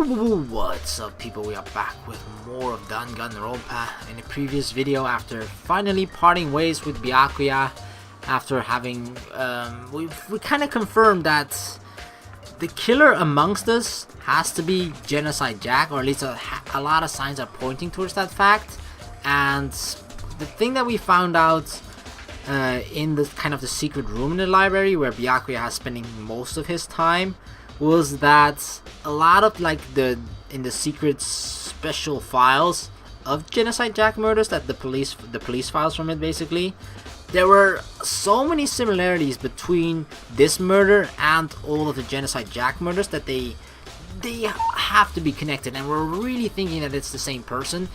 What's up, people? We are back with more of Danganronpa. In the previous video, after finally parting ways with Byakuya, after having we kind of confirmed that the killer amongst us has to be Genocide Jack, or at least a lot of signs are pointing towards that fact. And the thing that we found out in the kind of the secret room in the library where Byakuya has spending most of his time was that a lot of in the secret special files of Genocide Jack murders, that the police files from it, basically, there were so many similarities between this murder and all of the Genocide Jack murders that they have to be connected, and we're really thinking that it's the same person.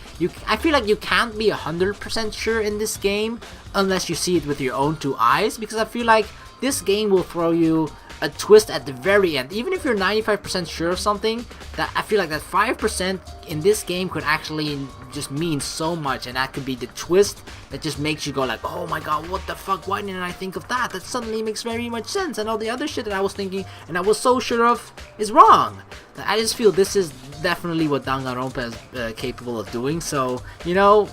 I feel like you can't be 100% sure in this game unless you see it with your own two eyes, because I feel like this game will throw you a twist at the very end. Even if you're 95% sure of something, that I feel like that 5% in this game could actually just mean so much, and that could be the twist that just makes you go like, oh my god, what the fuck, why didn't I think of that? That suddenly makes very much sense, and all the other shit that I was thinking and I was so sure of is wrong. I just feel this is definitely what Danganronpa is capable of doing. So, you know,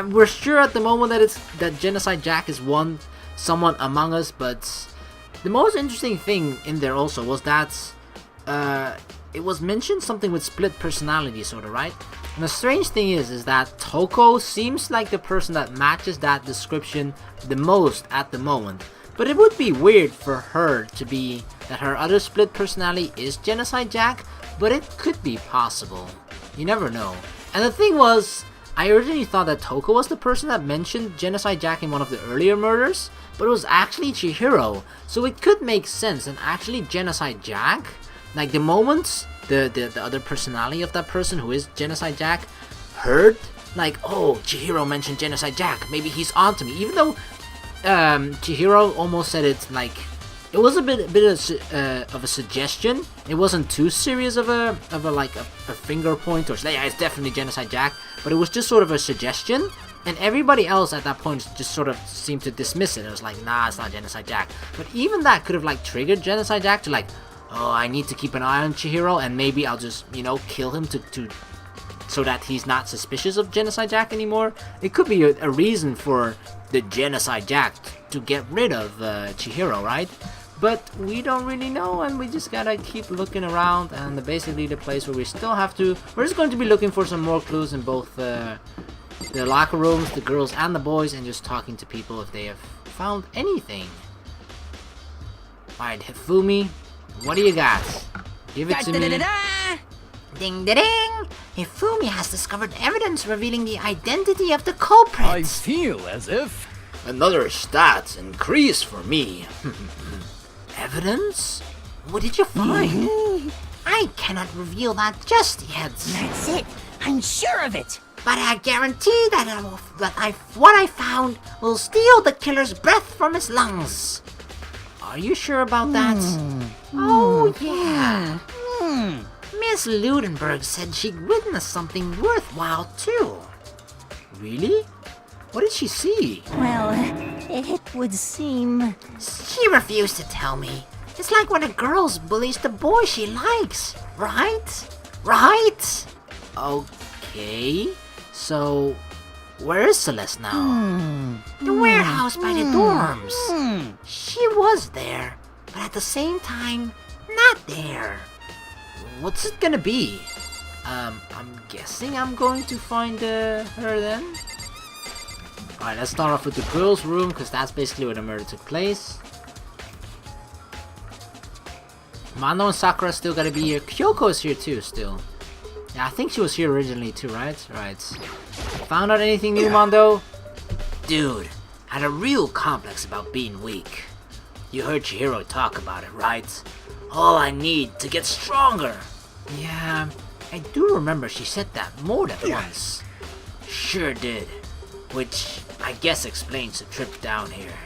we're sure at the moment that Genocide Jack is someone among us, but the most interesting thing in there also was that it was mentioned something with split personality, sort of, right? And the strange thing is that Toko seems like the person that matches that description the most at the moment. But it would be weird for her to be that her other split personality is Genocide Jack, but it could be possible. You never know. And the thing was, I originally thought that Toko was the person that mentioned Genocide Jack in one of the earlier murders, but it was actually Chihiro, so it could make sense. And actually Genocide Jack, like the moment the other personality of that person who is Genocide Jack heard, like, oh, Chihiro mentioned Genocide Jack, maybe he's onto me, even though Chihiro almost said it like, it was a bit of a suggestion. It wasn't too serious of a finger point, or yeah, it's definitely Genocide Jack, but it was just sort of a suggestion. And everybody else at that point just sort of seemed to dismiss it. It was like, nah, it's not Genocide Jack. But even that could have like triggered Genocide Jack to like, oh, I need to keep an eye on Chihiro, and maybe I'll just, you know, kill him to so that he's not suspicious of Genocide Jack anymore. It could be a reason for the Genocide Jack to get rid of Chihiro, right? But we don't really know, and we just gotta keep looking around. And basically the place where we still have to, we're just going to be looking for some more clues in both the locker rooms, the girls and the boys, and just talking to people if they have found anything. Alright, Hifumi, what do you got? Give it to me. Ding ding ding! Hifumi has discovered evidence revealing the identity of the culprit. I feel as if another stat increase for me. Evidence? What did you find? I cannot reveal that just yet. That's it. I'm sure of it. But I guarantee that what I found will steal the killer's breath from his lungs. Are you sure about that? Oh, yeah. Miss Ludenberg said she'd witnessed something worthwhile, too. Really? What did she see? Well, it would seem... She refused to tell me. It's like when a girl bullies the boy she likes, right? Right? Okay. So, where is Celeste now? The warehouse by the dorms. She was there, but at the same time, not there. What's it gonna be? I'm guessing I'm going to find her then. Alright, let's start off with the girls' room, because that's basically where the murder took place. Mano and Sakura still gotta be here. Kyoko is here too, still. Yeah, I think she was here originally too, right? Right. Found out anything new, Mondo? Dude, had a real complex about being weak. You heard Chihiro talk about it, right? All I need to get stronger. Yeah, I do remember she said that more than once. Sure did. Which I guess explains the trip down here.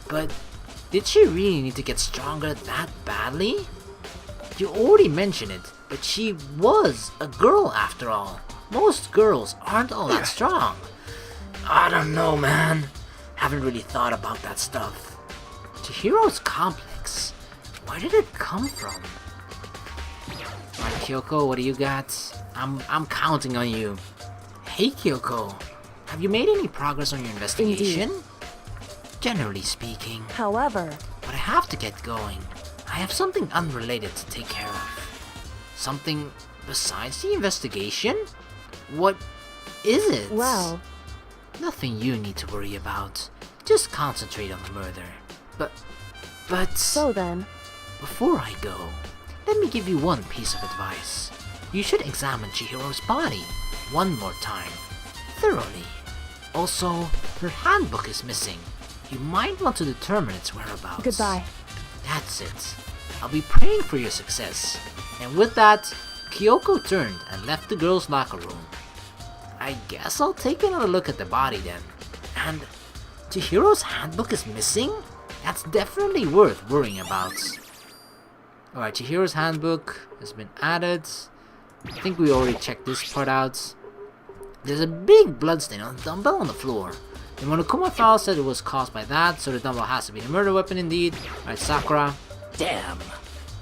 But did she really need to get stronger that badly? You already mentioned it, but she was a girl after all. Most girls aren't all that strong. I don't know, man. Haven't really thought about that stuff. Chihiro's complex. Where did it come from? Kyoko, what do you got? I'm counting on you. Hey Kyoko, have you made any progress on your investigation? Indeed. Generally speaking. However, But I have to get going. I have something unrelated to take care of. Something besides the investigation? What is it? well, Nothing you need to worry about. Just concentrate on the murder. But... so then, Before I go, let me give you one piece of advice. You should examine Chihiro's body one more time, thoroughly. Also, her handbook is missing. You might want to determine its whereabouts. goodbye. That's it. I'll be praying for your success. And with that, Kyoko turned and left the girls' locker room. I guess I'll take another look at the body then. And Chihiro's handbook is missing? That's definitely worth worrying about. Alright, Chihiro's handbook has been added. I think we already checked this part out. There's a big bloodstain on the dumbbell on the floor. The Monokuma file said it was caused by that, so the dumbbell has to be the murder weapon indeed. Alright, Sakura. Damn.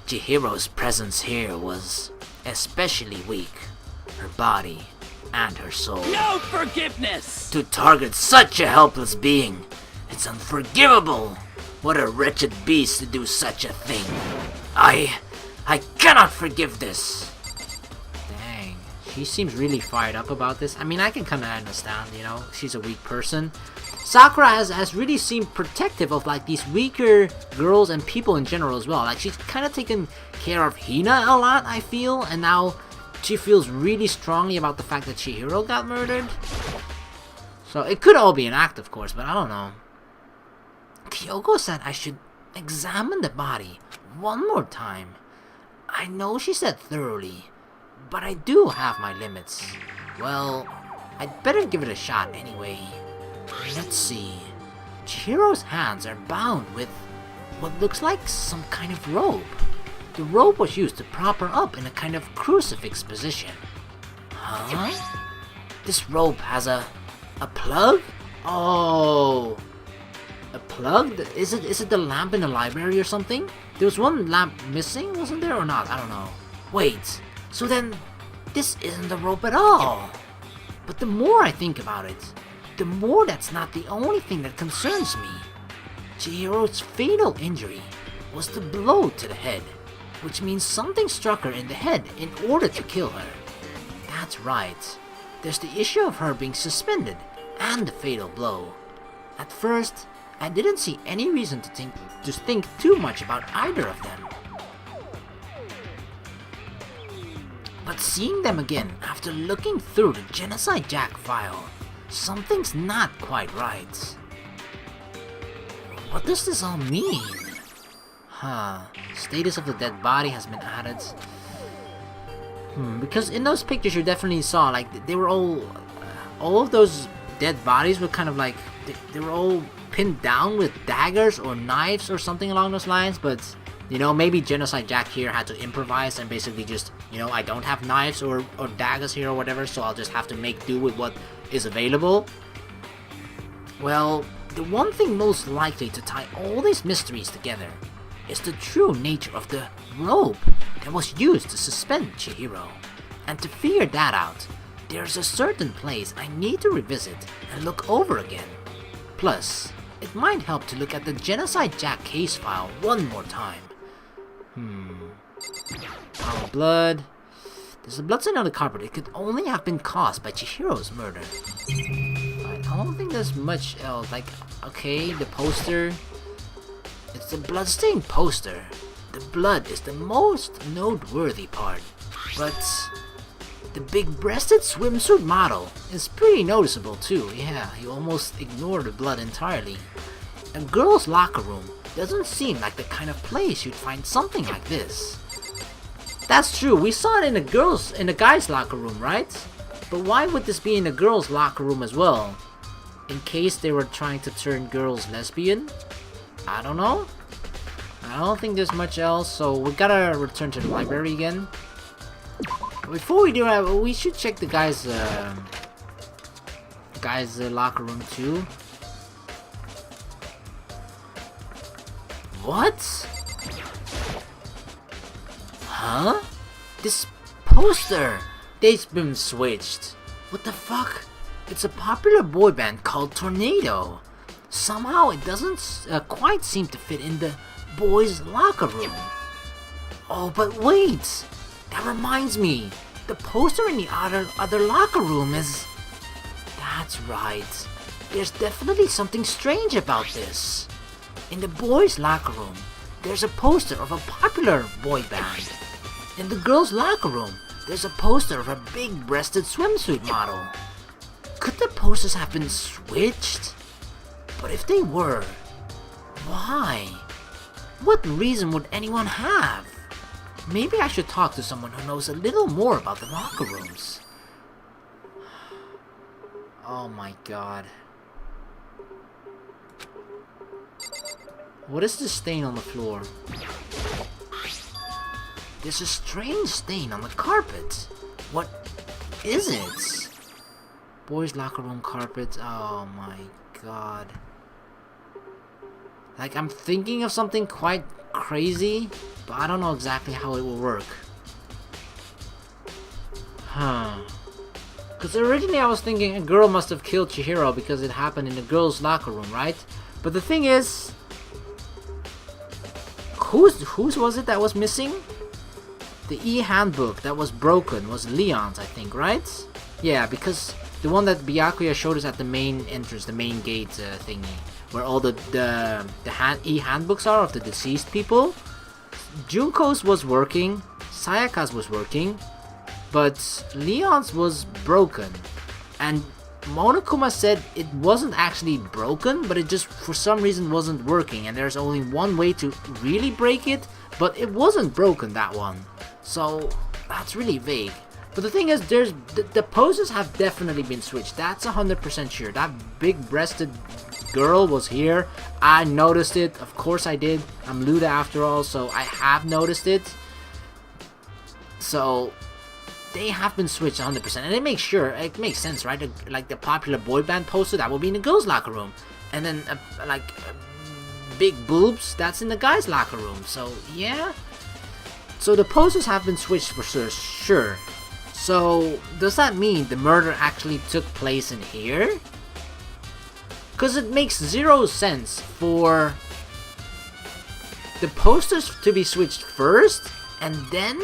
Chihiro's presence here was especially weak. Her body and her soul. No forgiveness! To target such a helpless being, it's unforgivable. What a wretched beast to do such a thing. I cannot forgive this. Dang, she seems really fired up about this. I mean, I can kind of understand, you know, she's a weak person. Sakura has really seemed protective of like these weaker girls and people in general as well. Like she's kind of taken care of Hina a lot, I feel, and now she feels really strongly about the fact that Chihiro got murdered. So it could all be an act, of course, but I don't know. Kyoko said I should examine the body one more time. I know she said thoroughly, but I do have my limits. Well, I'd better give it a shot anyway. Let's see. Chihiro's hands are bound with what looks like some kind of rope. The rope was used to prop her up in a kind of crucifix position. Huh? This rope has a plug? Oh, a plug? Is it the lamp in the library or something? There was one lamp missing, wasn't there, or not? I don't know. Wait, so then this isn't the rope at all. But the more I think about it, the more that's not the only thing that concerns me. Chihiro's fatal injury was the blow to the head, which means something struck her in the head in order to kill her. That's right. There's the issue of her being suspended and the fatal blow. At first, I didn't see any reason to think too much about either of them. But seeing them again after looking through the Genocide Jack file, something's not quite right. What does this all mean? Huh. Status of the dead body has been added. Because in those pictures you definitely saw, like, they were all of those dead bodies were kind of like, they were all pinned down with daggers or knives or something along those lines, but, you know, maybe Genocide Jack here had to improvise and basically just, you know, I don't have knives or daggers here or whatever, so I'll just have to make do with what is available. Well, the one thing most likely to tie all these mysteries together is the true nature of the rope that was used to suspend Chihiro. And to figure that out, there's a certain place I need to revisit and look over again. Plus, it might help to look at the Genocide Jack case file one more time. Pile of blood. There's a bloodstain on the carpet. It could only have been caused by Chihiro's murder. I don't think there's much else. Like, okay, the poster. It's the bloodstained poster. The blood is the most noteworthy part. But the big-breasted swimsuit model is pretty noticeable too. Yeah, you almost ignore the blood entirely. A girl's locker room doesn't seem like the kind of place you'd find something like this. That's true, we saw it in the guy's locker room, right? But why would this be in a girl's locker room as well? In case they were trying to turn girls lesbian? I don't know. I don't think there's much else, so we gotta return to the library again. Before we do that, we should check the guy's locker room too. What? Huh? This poster! They've been switched. What the fuck? It's a popular boy band called Tornado. Somehow it doesn't quite seem to fit in the boys' locker room. Oh, but wait! That reminds me. The poster in the other locker room is... That's right. There's definitely something strange about this. In the boys' locker room, there's a poster of a popular boy band. In the girls' locker room, there's a poster of a big-breasted swimsuit model. Could the posters have been switched? But if they were, why? What reason would anyone have? Maybe I should talk to someone who knows a little more about the locker rooms. Oh my god. What is this stain on the floor? There's a strange stain on the carpet. What is it? Boys' locker room carpet. Oh my god. Like, I'm thinking of something quite crazy, but I don't know exactly how it will work. Because originally I was thinking a girl must have killed Chihiro because it happened in the girls' locker room, right? But the thing is, whose was it that was missing? The E-handbook that was broken was Leon's, I think, right? Yeah, because the one that Byakuya showed us at the main entrance, the main gate thingy, where all the E-handbooks are of the deceased people. Junko's was working, Sayaka's was working, but Leon's was broken. And Monokuma said it wasn't actually broken, but it just for some reason wasn't working, and there's only one way to really break it, but it wasn't broken, that one. So that's really vague. But the thing is, the poses have definitely been switched. That's 100% sure. That big-breasted girl was here. I noticed it. Of course I did. I'm Luda after all, so I have noticed it. So they have been switched 100%, and it makes sense, right? Like the popular boy band poster, that will be in the girls' locker room, and then big boobs, that's in the guys' locker room. So yeah. So the posters have been switched for sure. So does that mean the murder actually took place in here? Because it makes zero sense for the posters to be switched first, and then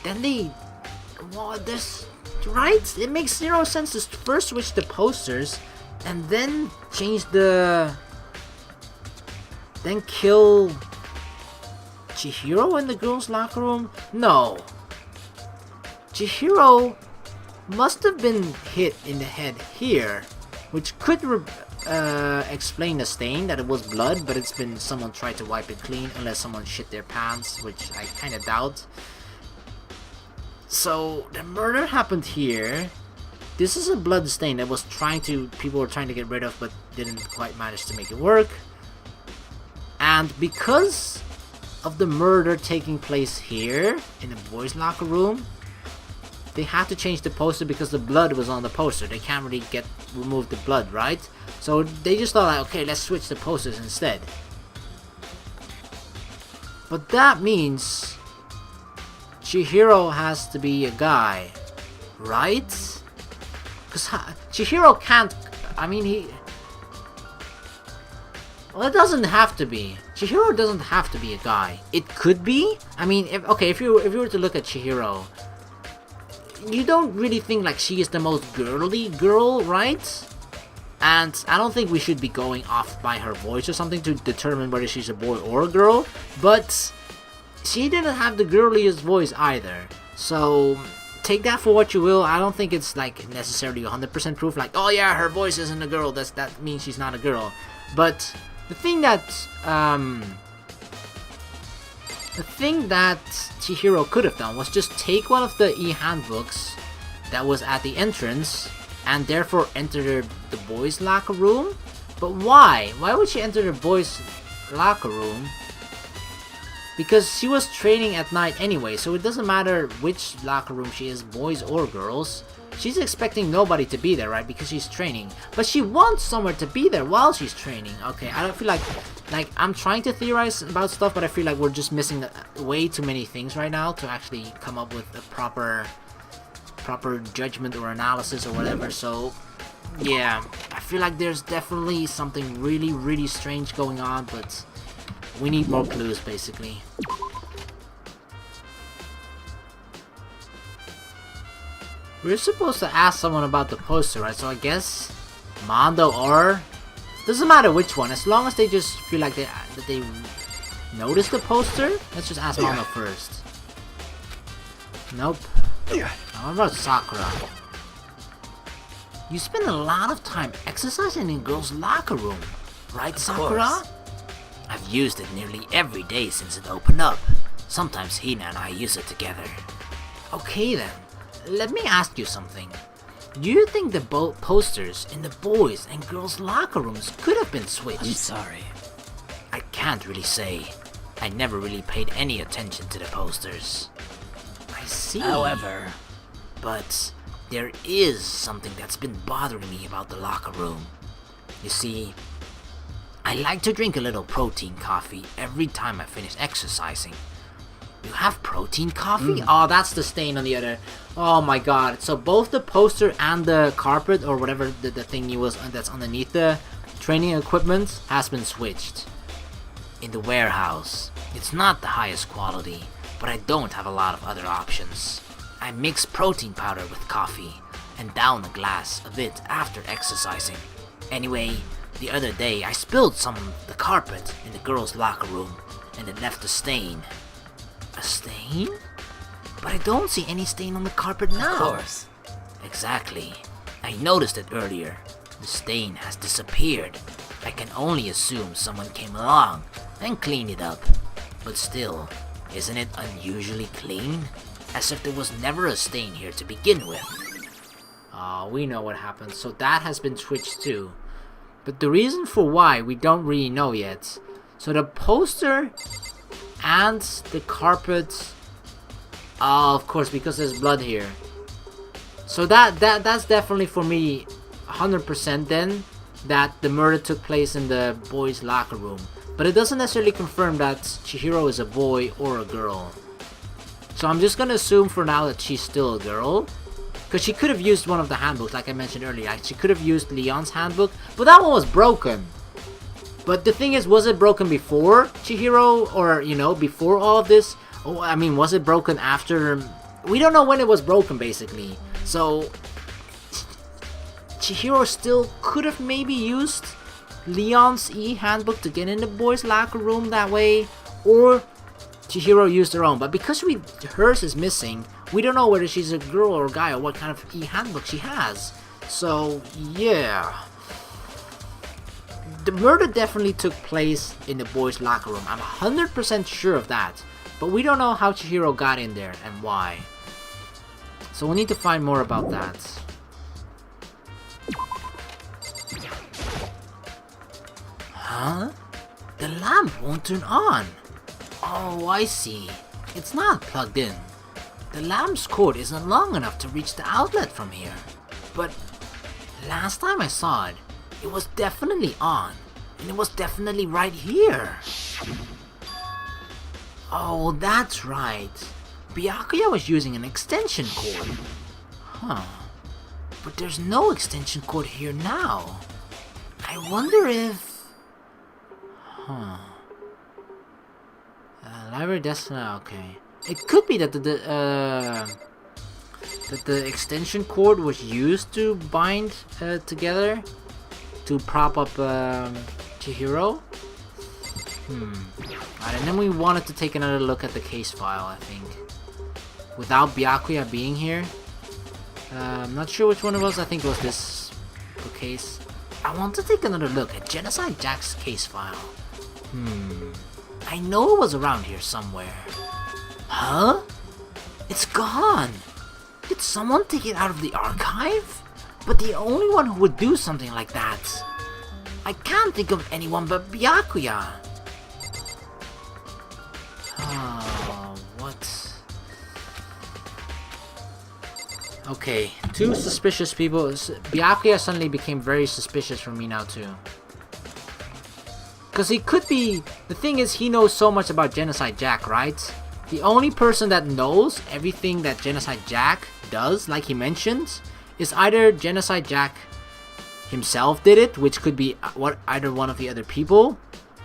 they, well, this, right? It makes zero sense to first switch the posters and then change then kill Chihiro in the girls' locker room? No. Chihiro must have been hit in the head here, which could explain the stain, that it was blood, but it's been someone tried to wipe it clean, unless someone shit their pants, which I kind of doubt. So the murder happened here. This is a blood stain that people were trying to get rid of, but didn't quite manage to make it work. And because of the murder taking place here in the boys' locker room, they had to change the poster because the blood was on the poster. They can't really remove the blood, right? So they just thought, like, okay, let's switch the posters instead. But that means Chihiro has to be a guy, right? Because Chihiro can't, I mean, well, it doesn't have to be. Chihiro doesn't have to be a guy. It could be. I mean, if you were to look at Chihiro, you don't really think like she is the most girly girl, right? And I don't think we should be going off by her voice or something to determine whether she's a boy or a girl. But she didn't have the girliest voice either. So take that for what you will. I don't think it's like necessarily 100% proof. Like, oh yeah, her voice isn't a girl. That means she's not a girl. But the thing that Chihiro could have done was just take one of the e-handbooks that was at the entrance and therefore enter the boys' locker room. But why? Why would she enter the boys' locker room? Because she was training at night anyway, so it doesn't matter which locker room she is, boys or girls. she's expecting nobody to be there, right? Because she's training. But she wants somewhere to be there while she's training. Okay, I don't feel like I'm trying to theorize about stuff, but I feel like we're just missing way too many things right now to actually come up with a proper judgment or analysis or whatever. So yeah, I feel like there's definitely something really, really strange going on, but we need more clues, basically. We're supposed to ask someone about the poster, right? So I guess Mondo or... doesn't matter which one, as long as they just feel like that they noticed the poster. Let's just ask Mondo first. Nope. How about Sakura? You spend a lot of time exercising in girls' locker room, right, Sakura? I've used it nearly every day since it opened up. Sometimes Hina and I use it together. Okay then, let me ask you something. Do you think the posters in the boys' and girls' locker rooms could have been switched? I'm sorry. I can't really say. I never really paid any attention to the posters. I see. However, but there is something that's been bothering me about the locker room. You see, I like to drink a little protein coffee every time I finish exercising. You have protein coffee? Oh, that's the stain on the other. Oh my god. So both the poster and the carpet, or whatever the thingy was that's underneath the training equipment, has been switched. In the warehouse, it's not the highest quality, but I don't have a lot of other options. I mix protein powder with coffee and down a glass of it after exercising. Anyway, the other day I spilled some on the carpet in the girls' locker room and it left a stain. A stain? But I don't see any stain on the carpet now. of course. Exactly. I noticed it earlier. The stain has disappeared. I can only assume someone came along and cleaned it up. But still, isn't it unusually clean? As if there was never a stain here to begin with. Oh, we know what happened. So that has been switched too. But the reason for why, we don't really know yet. So the poster and the carpet... Oh, of course, because there's blood here. So that's definitely for me 100% then that the murder took place in the boys' locker room. But it doesn't necessarily confirm that Chihiro is a boy or a girl. So I'm just gonna assume for now that she's still a girl. Because she could have used one of the handbooks, like I mentioned earlier. She could have used Leon's handbook, but that one was broken. But the thing is, was it broken before Chihiro, or, you know, before all of this? Oh, I mean, was it broken after? We don't know when it was broken, basically. So, Chihiro still could have maybe used Leon's handbook to get in the boys' locker room that way, or Chihiro used her own. But because hers is missing, we don't know whether she's a girl or a guy or what kind of handbook she has. So, yeah. The murder definitely took place in the boys' locker room. I'm 100% sure of that. But we don't know how Chihiro got in there and why. So we'll need to find more about that. Huh? The lamp won't turn on. Oh, I see. It's not plugged in. The lamp's cord isn't long enough to reach the outlet from here. But last time I saw it, it was definitely on. And it was definitely right here. Oh, that's right. Byakuya was using an extension cord. Huh. But there's no extension cord here now. I wonder if... Huh. Library Destiny, okay. It could be that the extension cord was used to bind together to prop up Chihiro. Alright, and then we wanted to take another look at the case file, I think. Without Byakuya being here. I'm not sure which one it was. I think it was this case. I want to take another look at Genocide Jack's case file. I know it was around here somewhere. Huh? It's gone! Did someone take it out of the archive? But the only one who would do something like that. I can't think of anyone but Byakuya. Oh, what? Okay, two suspicious people. Byakuya suddenly became very suspicious for me now too. Because he could be... The thing is, he knows so much about Genocide Jack, right? The only person that knows everything that Genocide Jack does, like he mentioned, is either Genocide Jack himself did it, which could be either one of the other people,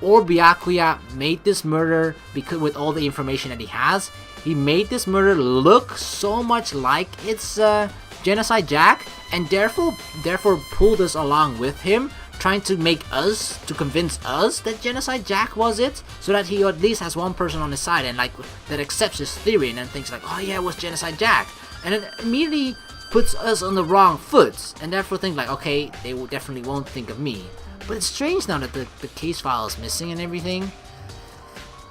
or Byakuya made this murder because with all the information that he has, he made this murder look so much like it's Genocide Jack, and therefore pulled us along with him, trying to convince us that Genocide Jack was it, so that he at least has one person on his side and like that accepts his theory and then thinks like, oh yeah, it was Genocide Jack, and it immediately puts us on the wrong foot, and therefore think like, okay, they definitely won't think of me. But it's strange now that the case file is missing and everything.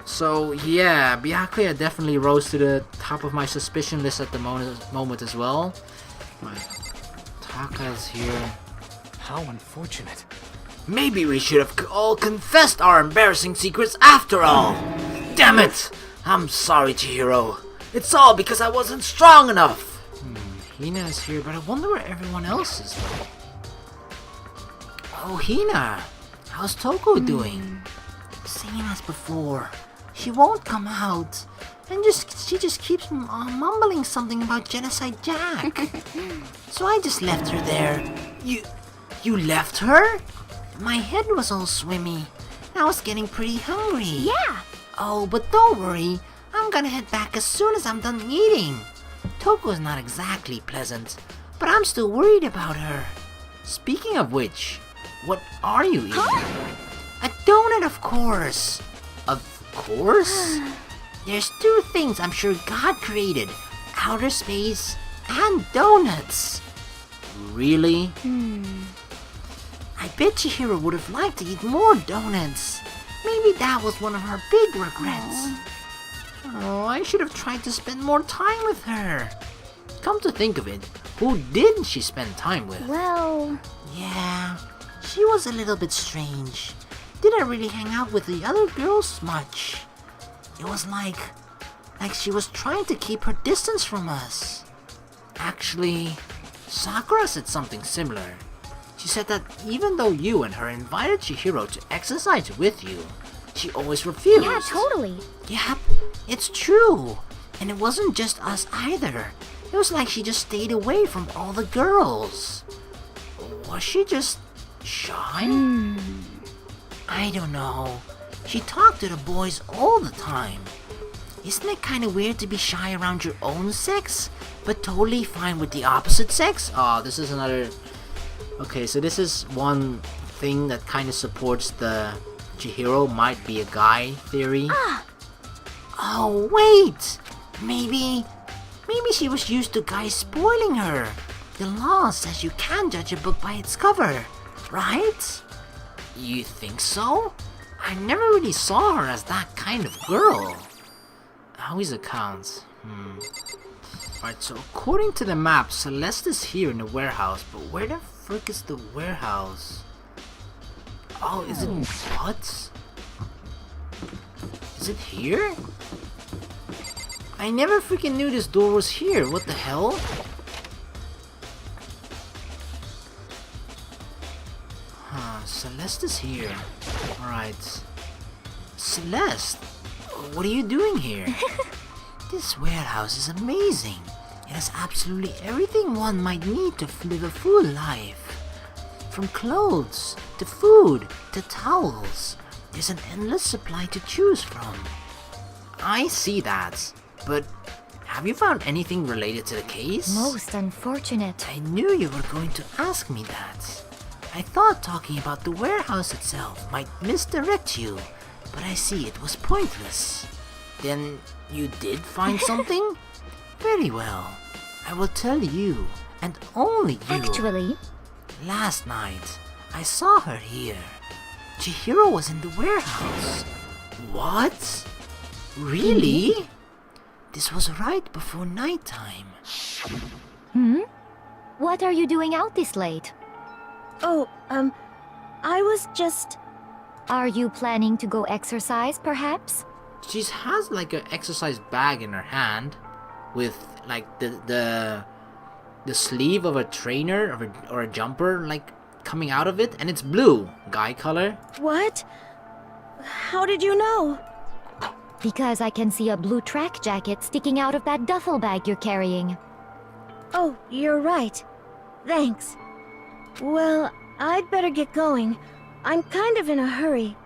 So yeah, Byakuya definitely rose to the top of my suspicion list at the moment as well. Taka's here. How unfortunate. Maybe we should have all confessed our embarrassing secrets after all. Damn it! I'm sorry, Chihiro. It's all because I wasn't strong enough. Hina is here, but I wonder where everyone else is. Oh, Hina! How's Toko doing? Same as before. She won't come out. And she just keeps mumbling something about Genocide Jack. So I just left her there. You left her? My head was all swimmy. I was getting pretty hungry. Yeah. Oh, but don't worry. I'm gonna head back as soon as I'm done eating. Toko's not exactly pleasant, but I'm still worried about her. Speaking of which, what are you eating? A donut, of course. Of course? There's two things I'm sure God created. Outer space and donuts. Really? I bet Chihiro would have liked to eat more donuts. Maybe that was one of her big regrets. Oh, I should have tried to spend more time with her. Come to think of it, who did she spend time with? Well... Yeah, she was a little bit strange. Didn't really hang out with the other girls much. It was like she was trying to keep her distance from us. Actually, Sakura said something similar. She said that even though you and her invited Chihiro to exercise with you, she always refused. Yeah, totally. Yep, it's true. And it wasn't just us either. It was like she just stayed away from all the girls. Was she just shy? I don't know. She talked to the boys all the time. Isn't it kind of weird to be shy around your own sex, but totally fine with the opposite sex? Oh, this is another... Okay, so this is one thing that kind of supports the Chihiro might be a guy theory. Oh, wait! Maybe she was used to guys spoiling her. The law says you can't judge a book by its cover, right? You think so? I never really saw her as that kind of girl. Howie's accounts. Alright, so according to the map, Celeste is here in the warehouse, but where the frick is the warehouse? Oh, is it what? Is it here? I never freaking knew this door was here. What the hell? Celeste is here. Alright. Celeste, what are you doing here? This warehouse is amazing. It has absolutely everything one might need to live a full life. From clothes, to food, to towels. There's an endless supply to choose from. I see that, but have you found anything related to the case? Most unfortunate. I knew you were going to ask me that. I thought talking about the warehouse itself might misdirect you, but I see it was pointless. Then you did find something? Very well. I will tell you, and only you. Actually, last night, I saw her here. Chihiro was in the warehouse. What? Really? This was right before nighttime. what are you doing out this late? Oh, I was just... Are you planning to go exercise, perhaps? She has like an exercise bag in her hand with like the the sleeve of a trainer or a jumper like coming out of it, and it's blue, guy color. What? How did you know? Because I can see a blue track jacket sticking out of that duffel bag you're carrying. Oh, you're right. Thanks. Well, I'd better get going. I'm kind of in a hurry.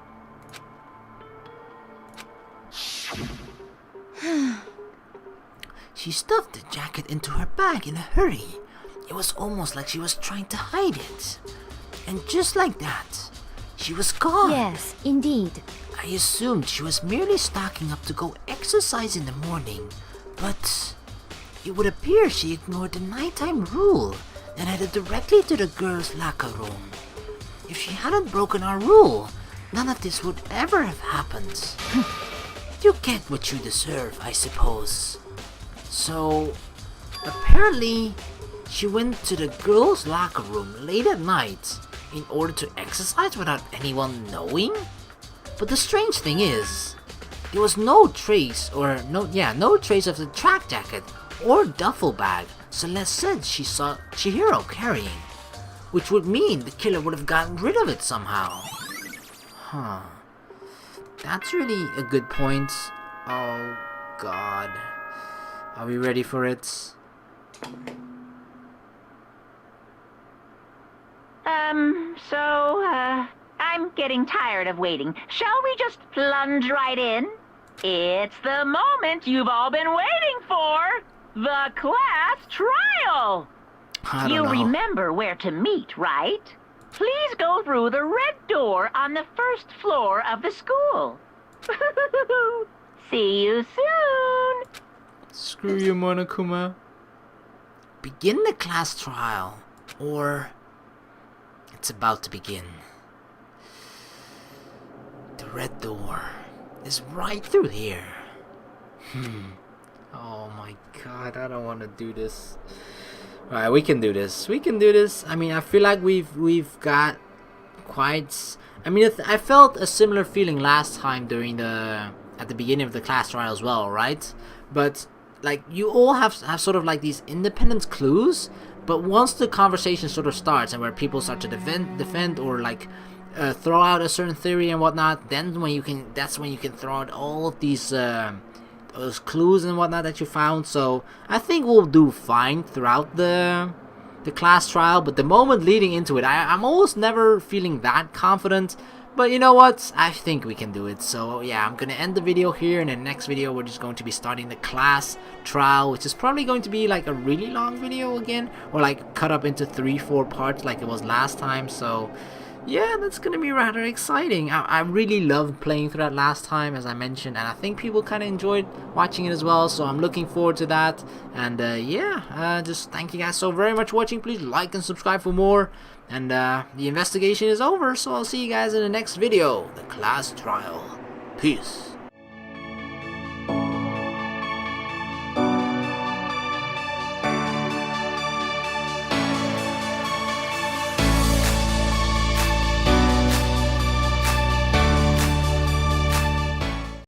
She stuffed the jacket into her bag in a hurry. It was almost like she was trying to hide it. And just like that, she was gone. Yes, indeed. I assumed she was merely stocking up to go exercise in the morning, but it would appear she ignored the nighttime rule and headed directly to the girls' locker room. If she hadn't broken our rule, none of this would ever have happened. You get what you deserve, I suppose. So, apparently, she went to the girls' locker room late at night in order to exercise without anyone knowing? But the strange thing is, there was no trace no trace of the track jacket or duffel bag Celeste said she saw Chihiro carrying, which would mean the killer would have gotten rid of it somehow. Huh. That's really a good point. Oh god. Are we ready for it? I'm getting tired of waiting. Shall we just plunge right in? It's the moment you've all been waiting for! The class trial! I don't You know. remember where to meet, right? Please go through the red door on the first floor of the school. See you soon! Screw you, Monokuma. Begin the class trial, or it's about to begin. The red door is right through here. Oh my god, I don't want to do this. Alright, we can do this. We can do this. I mean, I feel like we've got quite... I mean, I felt a similar feeling last time during at the beginning of the class trial as well, right? But like, you all have sort of like these independent clues, but once the conversation sort of starts and where people start to defend or like throw out a certain theory and whatnot, that's when you can throw out all of these those clues and whatnot that you found. So I think we'll do fine throughout the class trial, but the moment leading into it, I'm almost never feeling that confident. But you know what? I think we can do it. So yeah, I'm gonna end the video here. In the next video, we're just going to be starting the class trial, which is probably going to be like a really long video again, or like cut up into 3-4 parts like it was last time. So yeah, that's gonna be rather exciting. I really loved playing through that last time, as I mentioned, and I think people kind of enjoyed watching it as well, so I'm looking forward to that. And just thank you guys so very much for watching. Please like and subscribe for more. And the investigation is over, so I'll see you guys in the next video, the class trial. Peace.